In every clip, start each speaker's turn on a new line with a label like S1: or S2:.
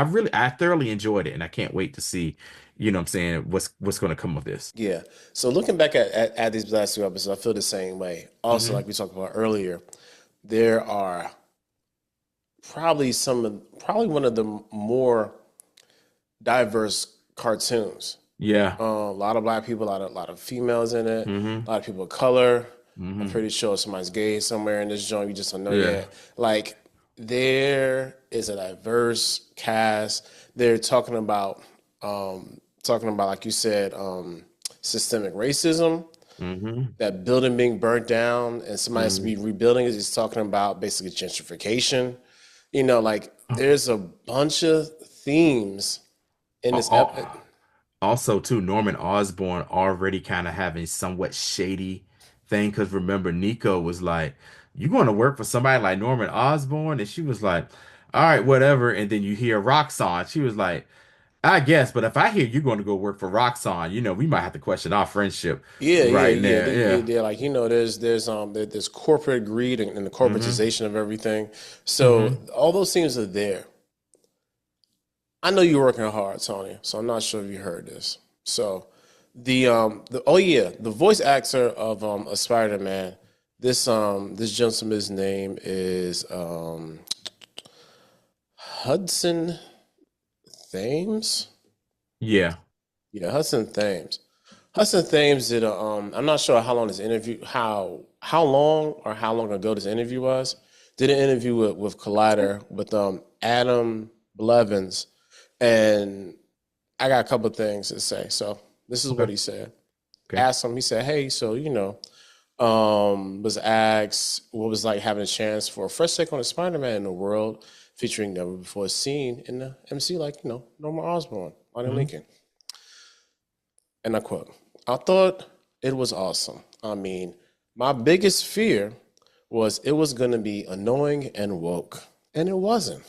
S1: I thoroughly enjoyed it, and I can't wait to see, what I'm saying, what's going to come of this.
S2: Yeah. So looking back at these last two episodes, I feel the same way. Also,
S1: Hmm.
S2: like we talked about earlier, there are probably one of the more diverse cartoons.
S1: Yeah.
S2: A lot of black people, a lot of females in it,
S1: Hmm.
S2: a lot of people of color. I'm
S1: Hmm.
S2: pretty sure somebody's gay somewhere in this joint. You just don't know
S1: Yeah.
S2: yet. Like there is a diverse cast. They're talking about like you said, systemic racism,
S1: Hmm.
S2: that building being burnt down, and somebody has to
S1: Hmm.
S2: be rebuilding it. It's talking about basically gentrification. Like there's a bunch of themes in this episode.
S1: Also, too, Norman Osborn already kind of having somewhat shady thing because remember, Nico was like, "You going to work for somebody like Norman Osborn?" And she was like, "All right, whatever." And then you hear Roxanne. She was like, "I guess, but if I hear you going to go work for Roxanne, we might have to question our friendship
S2: Yeah, yeah,
S1: right
S2: yeah.
S1: now." Yeah.
S2: They're like, there's corporate greed and the
S1: Mm-hmm.
S2: corporatization of everything.
S1: Mm-hmm.
S2: So all those things are there. I know you're working hard, Tony. So I'm not sure if you heard this. So the voice actor of a Spider-Man. This gentleman's name is Hudson Thames.
S1: Yeah.
S2: Yeah, Hudson Thames. Hudson Thames did a I'm not sure how long this interview how long or how long ago this interview was. Did an interview with Collider with Adam Blevins, and I got a couple of things to say. So this is
S1: Okay.
S2: what he said.
S1: Okay.
S2: Asked him, he said, "Hey, so was asked what was like having a chance for a fresh take on a Spider-Man in the world featuring never before seen in the MC, like Norman Osborn, Lonnie
S1: Mm-hmm.
S2: Lincoln." And I quote, "I thought it was awesome. I mean, my biggest fear was it was going to be annoying and woke, and it wasn't."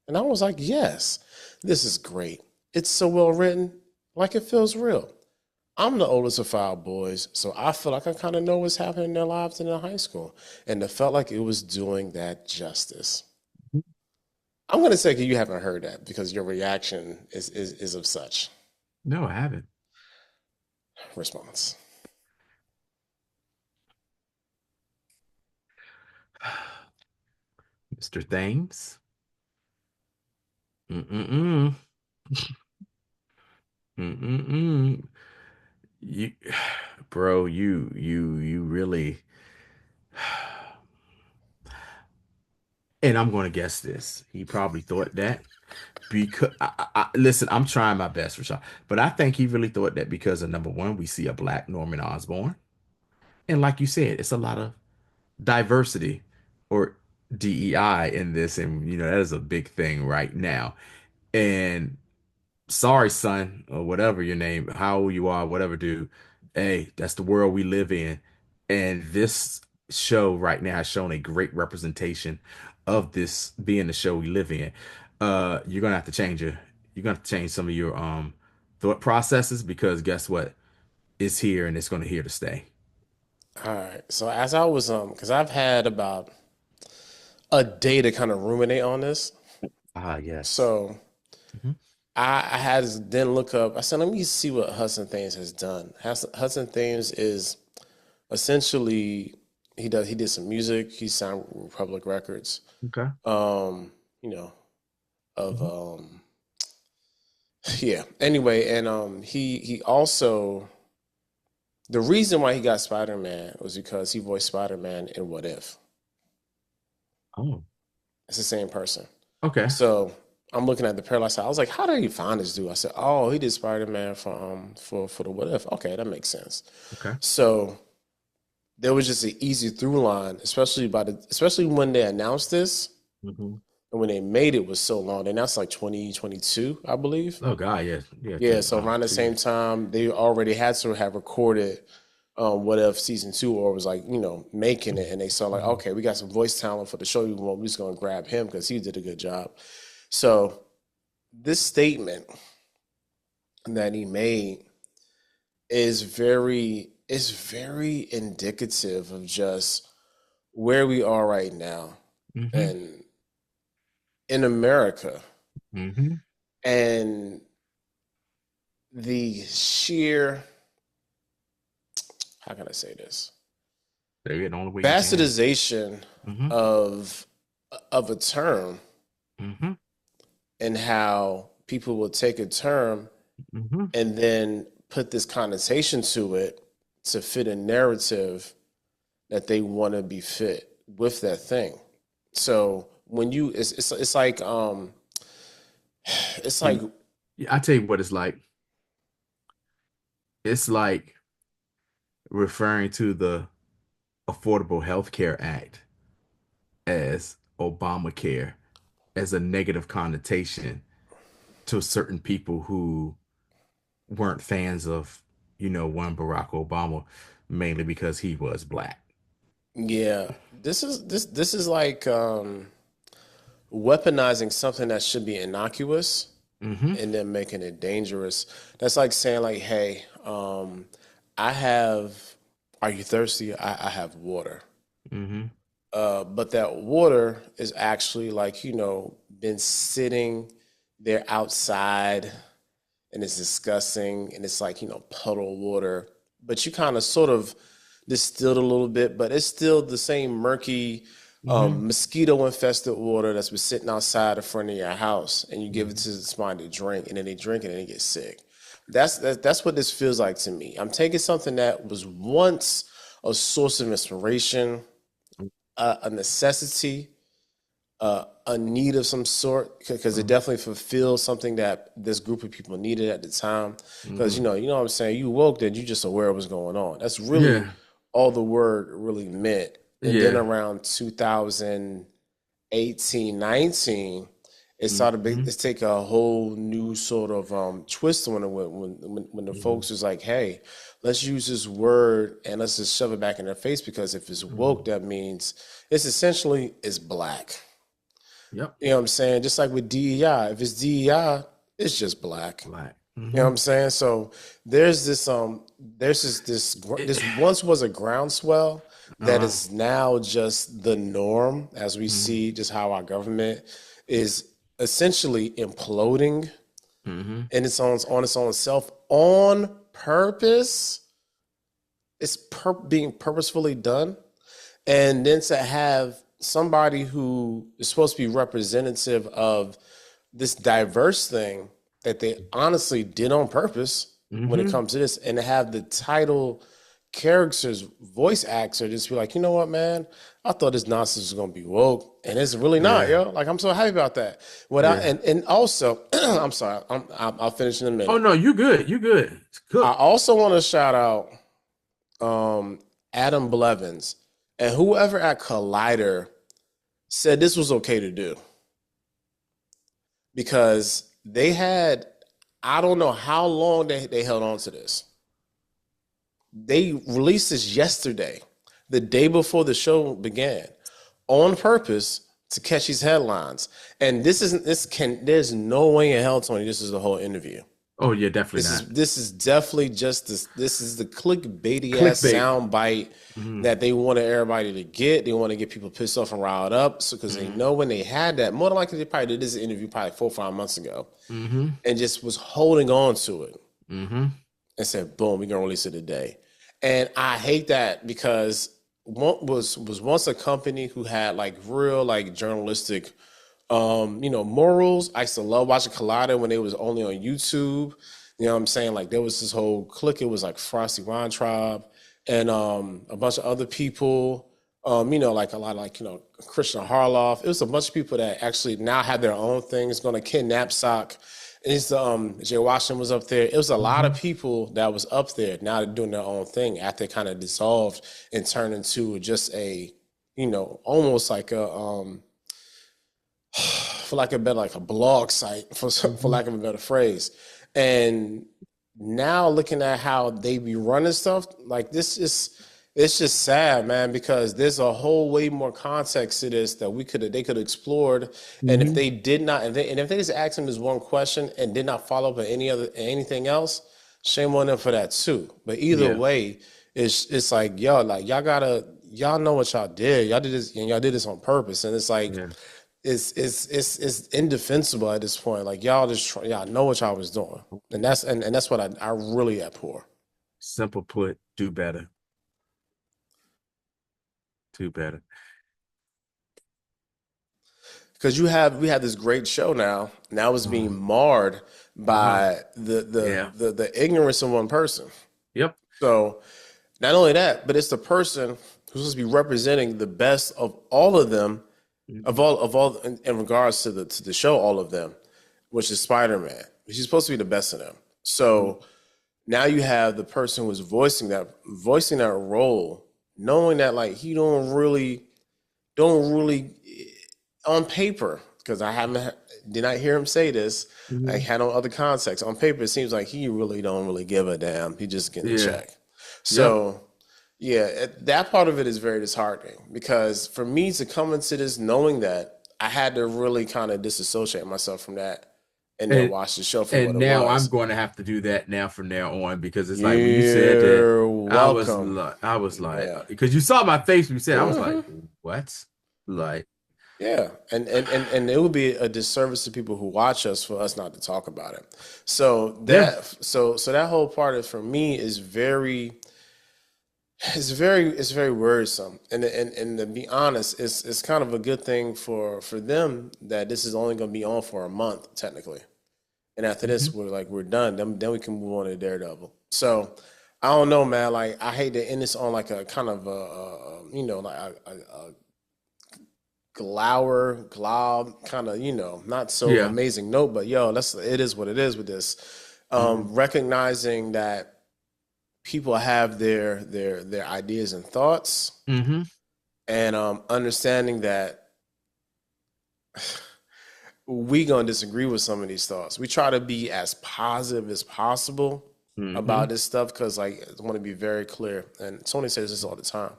S2: And I was like, yes, this is great. It's so well written, like it feels real. I'm the oldest of five boys, so I feel like I kind of know what's happening in their lives in their high school. And it felt like it was doing that justice. I'm going to say you haven't heard that because your reaction is of such
S1: No, I haven't.
S2: response.
S1: Mr. Thames. Mm-mm-mm. Mm-mm-mm. You, bro, you really, and I'm going to guess this. He probably thought that because, listen, I'm trying my best, Rashad, but I think he really thought that because of number one, we see a black Norman Osborn. And like you said, it's a lot of diversity or DEI in this. And, that is a big thing right now. And sorry, son, or whatever your name, how old you are, whatever, dude. Hey, that's the world we live in. And this show right now has shown a great representation of this being the show we live in. You're gonna have to you're gonna have to change some of your thought processes because guess what? It's here and it's gonna here to stay.
S2: All right. So as I was because I've had about a day to kind of ruminate on this.
S1: Ah, yes.
S2: So
S1: Hmm.
S2: I had to then look up. I said, let me see what Hudson Thames has done. Hudson Thames is essentially he did some music. He signed Republic Records.
S1: Okay.
S2: Um, you know of
S1: Hmm.
S2: yeah. Anyway, and he also the reason why he got Spider Man was because he voiced Spider Man in What If.
S1: Oh,
S2: It's the same person.
S1: okay.
S2: So I'm looking at the parallel side. I was like, how did he find this dude? I said, oh, he did Spider Man for the What If. Okay, that makes sense.
S1: Okay.
S2: So there was just an easy through line, especially when they announced this
S1: Hmm.
S2: and when they made it was so long. They announced like 2022, I believe.
S1: Oh God, yeah, yeah,
S2: Yeah, so around the
S1: 2 years.
S2: same time, they already had to have recorded What If season two, or was like making it, and they saw like,
S1: Hmm.
S2: okay, we got some voice talent for the show. We're just gonna grab him because he did a good job. So this statement that he made is very indicative of just where we are right now
S1: Hmm.
S2: and in America.
S1: Hmm.
S2: And the sheer, how can I say this?
S1: Say it the only way you can.
S2: Bastardization
S1: Mm-hmm.
S2: of a term,
S1: Mm-hmm.
S2: and how people will take a term
S1: Mm-hmm.
S2: and then put this connotation to it to fit a narrative that they want to be fit with that thing. So when you, it's like,
S1: You, I tell you what it's like. It's like referring to the Affordable Health Care Act as Obamacare as a negative connotation to certain people who weren't fans of, one Barack Obama, mainly because he was black.
S2: yeah, this is like weaponizing something that should be innocuous
S1: Mm-hmm.
S2: and then making it dangerous. That's like saying like, hey, I have, are you thirsty? I have water.
S1: Mm-hmm.
S2: But that water is actually like, been sitting there outside and it's disgusting and it's like, puddle water. But you kind of sort of distilled a little bit, but it's still the same murky,
S1: Mm-hmm.
S2: mosquito infested water that's been sitting outside the front of your house, and you give it to somebody to drink, and then they drink it and they get sick. That's what this feels like to me. I'm taking something that was once a source of inspiration, a necessity, a need of some sort, because it
S1: Mm-hmm.
S2: definitely fulfilled something that this group of people needed at the time. Because
S1: Mm-hmm.
S2: you know what I'm saying. You woke, that you just aware of what's going on. That's really
S1: Yeah.
S2: all the word really meant. And then
S1: Yeah.
S2: around 2018, 19, it started
S1: Mm-hmm.
S2: to take a whole new sort of twist on it when the
S1: Mm-hmm.
S2: folks was like, hey, let's use this word and let's just shove it back in their face, because if it's woke,
S1: Mm-hmm.
S2: that means it's essentially is black.
S1: Yep.
S2: You know what I'm saying? Just like with DEI, if it's DEI, it's just black.
S1: Black.
S2: You know what
S1: Mm-hmm.
S2: I'm saying? So
S1: It,
S2: this once was a groundswell that
S1: uh,
S2: is now just the norm, as we
S1: mm-hmm.
S2: see just how our government is essentially imploding
S1: Mm-hmm.
S2: in on its own self on purpose. It's being purposefully done, and then to have somebody who is supposed to be representative of this diverse thing that they honestly did on purpose when it
S1: Mm-hmm.
S2: comes to this, and to have the title character's voice actor just be like, you know what, man, I thought this nonsense was gonna be woke, and it's really not,
S1: Yeah.
S2: yo. Like, I'm so happy about that. Without
S1: Yeah.
S2: and also, I'm sorry, I'll finish in a
S1: Oh
S2: minute.
S1: no, you good. You good. It's
S2: I
S1: cooked.
S2: also want to shout out Adam Blevins and whoever at Collider said this was okay to do, because they had, I don't know how long they held on to this. They released this yesterday, the day before the show began, on purpose to catch these headlines. And there's no way in hell, Tony, this is the whole interview.
S1: Oh yeah, definitely
S2: This
S1: not.
S2: is this is definitely just this is the clickbaity ass
S1: Clickbait.
S2: sound bite
S1: Mm-hmm.
S2: that they wanted everybody to get. They want to get people pissed off and riled up. So because they
S1: Mm-hmm.
S2: know when they had that, more than likely they probably did this interview probably 4 or 5 months ago
S1: Mm-hmm.
S2: and just was holding on to it
S1: Mm-hmm.
S2: and said, boom, we're gonna release it today. And I hate that, because what was once a company who had like real like journalistic morals. I used to love watching Collider when it was only on YouTube. You know what I'm saying? Like, there was this whole clique. It was like Frosty Weintraub and a bunch of other people. Like a lot of like, Christian Harloff. It was a bunch of people that actually now have their own things. Going to Ken Knapsack. It's Jay Washington was up there. It was a lot of
S1: Mm-hmm.
S2: people that was up there. Now they're doing their own thing after it kind of dissolved and turned into just a, almost like a for like a better, like a blog site, for
S1: Mm-hmm.
S2: lack of a better phrase. And now looking at how they be running stuff like this, is it's just sad, man, because there's a whole way more context to this that they could have explored. And if
S1: Mm-hmm.
S2: they did not, and if they just asked them this one question and did not follow up with anything else, shame on them for that too. But either
S1: Yeah.
S2: way, it's like y'all know what y'all did. Y'all did this, and y'all did this on purpose. And it's like,
S1: Yeah.
S2: it's indefensible at this point. Like y'all just y'all know what y'all was doing, and that's what I really abhor.
S1: Simple put, do better. Do better.
S2: Because we have this great show now. Now it's being
S1: Uh-huh.
S2: marred
S1: Uh-huh.
S2: by
S1: Yeah.
S2: the ignorance of one person.
S1: Yep.
S2: So not only that, but it's the person who's supposed to be representing the best of all of them,
S1: Hmm.
S2: of all in regards to the show, all of them, which is Spider-Man. He's supposed to be the best of them. So now you have the person who's voicing that role, knowing that like he don't really on paper, because I haven't did not hear him say this. I
S1: Hmm.
S2: had on other contexts. On paper, it seems like he really don't really give a damn. He just getting a
S1: Yeah.
S2: check.
S1: Yep.
S2: So yeah, that part of it is very disheartening because for me to come into this knowing that, I had to really kind of disassociate myself from that and then
S1: And
S2: watch the show for what
S1: and
S2: it
S1: now I'm
S2: was.
S1: going to have to do that now from now on because it's like when you said that,
S2: You're welcome.
S1: I was like,
S2: Yeah.
S1: because you saw my face when you said, I was like,
S2: hmm
S1: what? Like,
S2: Yeah, and it would be a disservice to people who watch us for us not to talk about it. So
S1: yeah.
S2: so that whole part of for me is it's very worrisome. And to be honest, it's kind of a good thing for them that this is only going to be on for a month technically. And after
S1: Hmm.
S2: this, we're done. Then we can move on to Daredevil. So I don't know, man. Like I hate to end this on like a kind of like a glob kind of not so
S1: Yeah.
S2: amazing note, but yo, it is what it is with this.
S1: Hmm.
S2: Recognizing that people have their ideas and thoughts,
S1: Hmm.
S2: and understanding that we gonna disagree with some of these thoughts. We try to be as positive as possible about
S1: Hmm.
S2: this stuff because, like, I want to be very clear. And Tony says this all the time.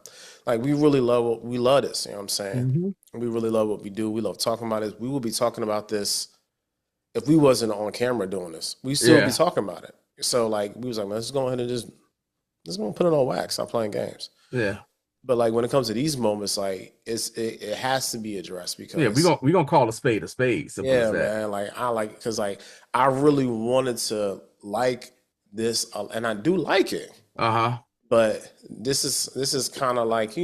S2: Like, we really love we love this. You know what I'm saying?
S1: Hmm.
S2: We really love what we do. We love talking about it. We will be talking about this if we wasn't on camera doing this. We still would be
S1: Yeah.
S2: talking about it. So, like, we was like, let's go ahead and just let's go put it on wax. Stop playing games.
S1: Yeah.
S2: But like when it comes to these moments, like it has to be addressed
S1: Yeah.
S2: because
S1: We gonna call a spade a spade. Simple as
S2: yeah,
S1: that.
S2: man. Like I like because like I really wanted to like this, and I do like it.
S1: Uh-huh.
S2: But this is kind of like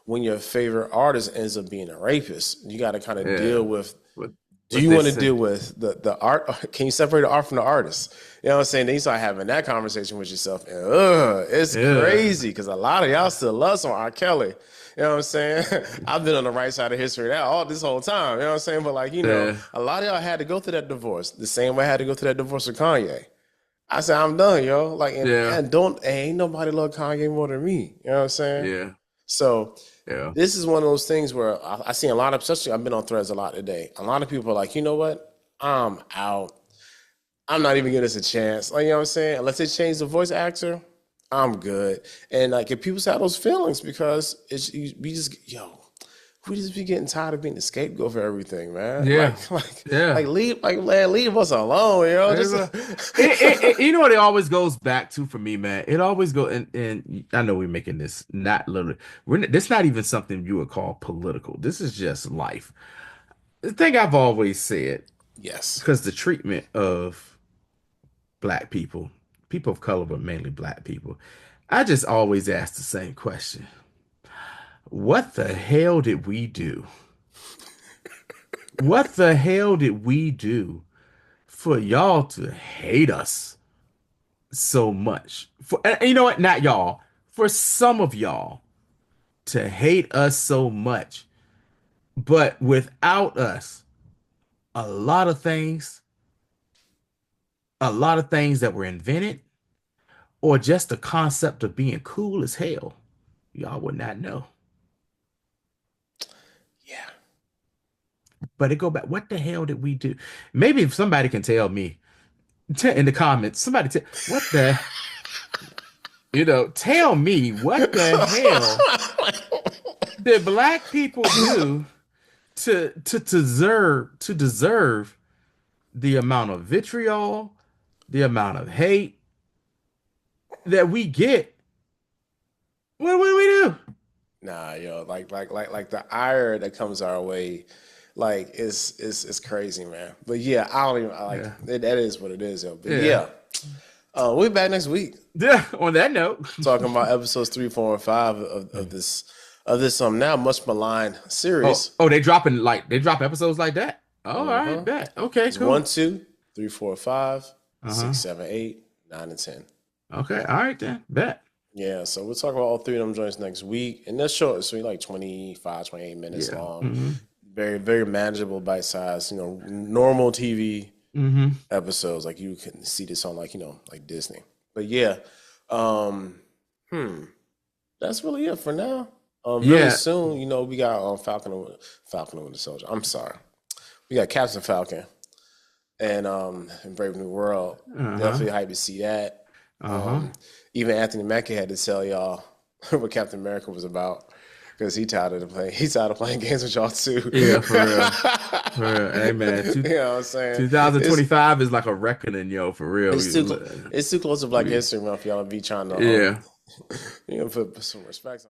S2: when your favorite artist ends up being a rapist, you got to kind of deal
S1: Yeah.
S2: with.
S1: What
S2: Do
S1: what
S2: you
S1: they
S2: want to
S1: say.
S2: deal with the art? Can you separate the art from the artist? You know what I'm saying? Then you start having that conversation with yourself, and it's
S1: Yeah.
S2: crazy because a lot of y'all still love some R. Kelly. You know what I'm saying? I've been on the right side of history that all this whole time. You know what I'm saying? But like,
S1: Yeah.
S2: a lot of y'all had to go through that divorce the same way I had to go through that divorce with Kanye. I said, I'm done, yo. Like,
S1: Yeah.
S2: ain't nobody love Kanye more than me. You know what I'm saying?
S1: Yeah.
S2: So
S1: Yeah.
S2: this is one of those things where I see a lot of, especially I've been on threads a lot today. A lot of people are like, you know what? I'm out. I'm not even giving this a chance. Like, you know what I'm saying? Unless they change the voice actor, I'm good. And like, if people have those feelings because we just, we just be getting tired of being the scapegoat for everything, man.
S1: Yeah. Yeah.
S2: Man, leave us alone,
S1: It,
S2: Just
S1: you know what it always goes back to for me, man. It always go and I know we're making this not literally. This not even something you would call political. This is just life. The thing I've always said,
S2: yes.
S1: because the treatment of black people, people of color, but mainly black people, I just always ask the same question. What the hell did we do? What the hell did we do for y'all to hate us so much? And you know what? Not y'all. For some of y'all to hate us so much. But without us, a lot of things, a lot of things that were invented, or just the concept of being cool as hell, y'all would not know.
S2: Yeah.
S1: But it go back, what the hell did we do? Maybe if somebody can tell me in the comments, somebody tell what the, tell me what the hell did black people do to deserve the amount of vitriol, the amount of hate that we get? What do we do?
S2: Nah, like the ire that comes our way. Like it's crazy, man. But yeah, I don't even I like
S1: Yeah.
S2: it. That is what it is, though. But
S1: Yeah.
S2: yeah, we'll be back next week
S1: Yeah. On that note.
S2: talking about episodes 3, 4, and 5 of this now much maligned
S1: Oh,
S2: series.
S1: oh, they drop episodes like that. Oh, all right,
S2: Uh-huh.
S1: bet. Okay,
S2: It's 1,
S1: cool.
S2: 2, 3, 4, 5,
S1: Uh-huh.
S2: 6, 7, 8, 9, and 10.
S1: Okay, all right then. Bet.
S2: Yeah, so we'll talk about all three of them joints next week. And that's short, so like 25, 28 minutes
S1: Yeah.
S2: long.
S1: Mm-hmm.
S2: Very, very manageable, bite size, normal TV
S1: Mm-hmm.
S2: episodes. Like you can see this on like Disney. But yeah, um, that's really it for now. Really
S1: Yeah.
S2: soon, we got Falcon and Winter Soldier. I'm sorry. We got Captain Falcon and Brave New World.
S1: Uh-huh.
S2: Definitely hyped to see that.
S1: Uh-huh.
S2: Even Anthony Mackie had to tell y'all what Captain America was about because he's tired of playing games with y'all too.
S1: Yeah, for real. For real. Hey man,
S2: You know what I'm saying?
S1: 2025 is like a reckoning, yo, for real.
S2: It's too close to Black History Month for y'all to be trying to
S1: Yeah.
S2: put some respect on